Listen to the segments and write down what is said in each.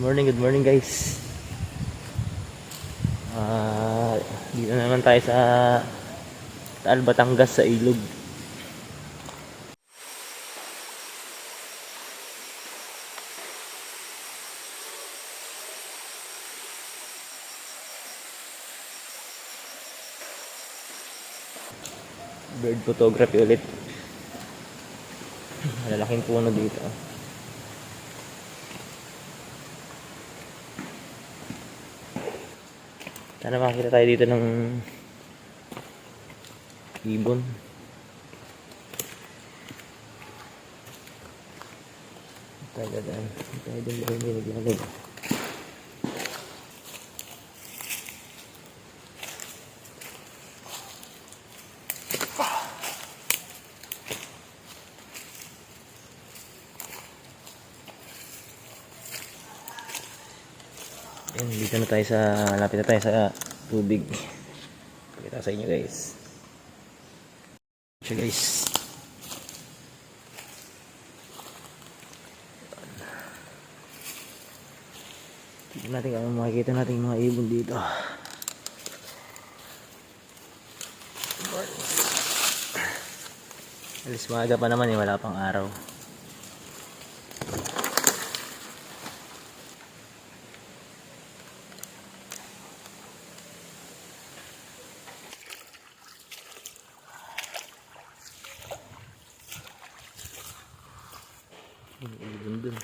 Good morning guys. Dito naman tayo sa Taal, Batangas sa ilog. Bird photography ulit. Malalaking puno dito. Sana makakita tayo dito ng ibon. Tayo dyan. Tayo dyan ba hindi naglalag. Yan, dito na tayo sa, malapit na tayo sa tubig. Pakita sa inyo guys. So guys, tignan natin kung makikita natin mga ibon dito. Alis maaga pa naman, wala pang araw. Ibon dun.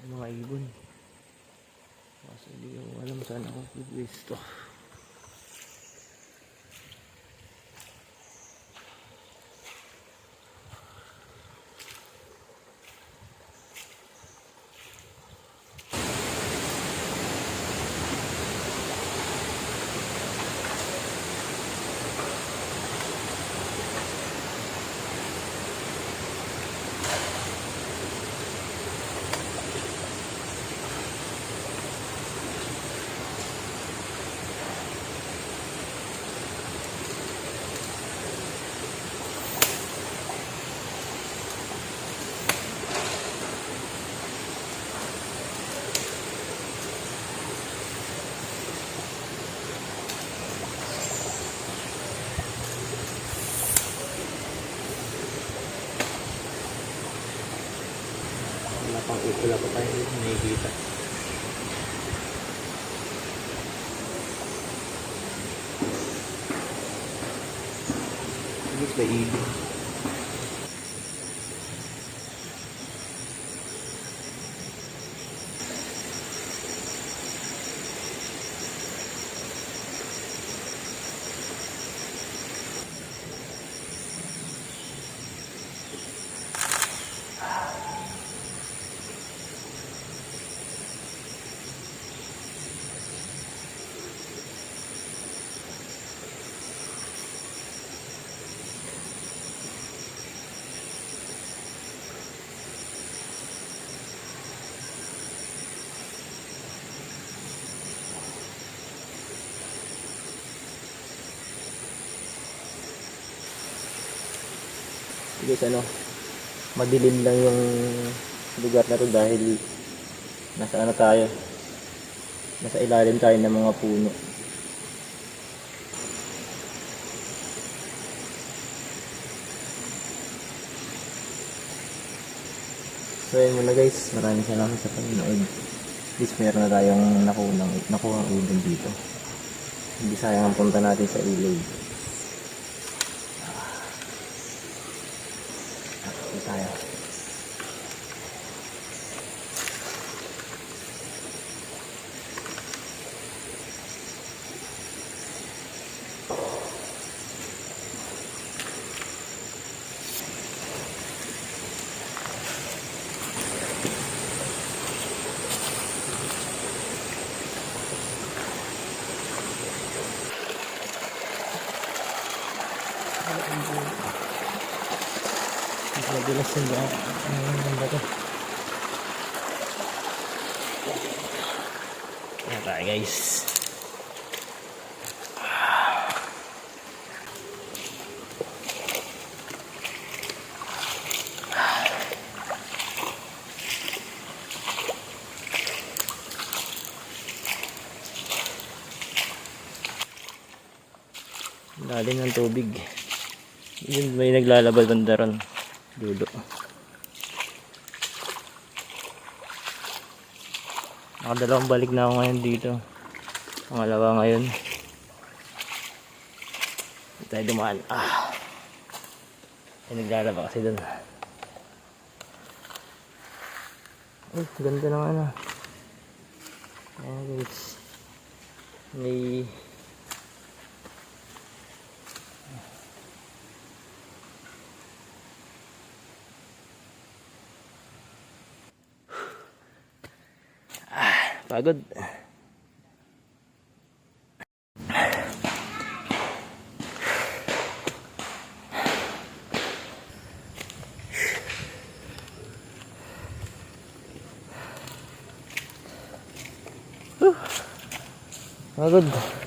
Mga ibon. Kasi hindi ko alam saan ako pipwesto. Wala pa tayo nakikita. Gusto ba ibon? Guys, madilim lang yung lugar na to dahil nasa tayo, nasa ilalim tayo ng mga puno. So yun muna guys, maraming salamat sa panonood. At least meron na tayong nakuha ibon dito. Hindi sayang ang punta natin sa ilog. Tayo. Tigas yung ba? Ano ba ito? Ayan tayo guys. Lalim ng tubig. Yun, may naglalabad banda ron. Dulo. Nakadalawang balik na ako ngayon dito. Pangalawa ngayon. Hindi tayo dumaan. May naglalaba kasi dun. Ay, ganda ng ano. Ayan guys. May pagod. Pagod.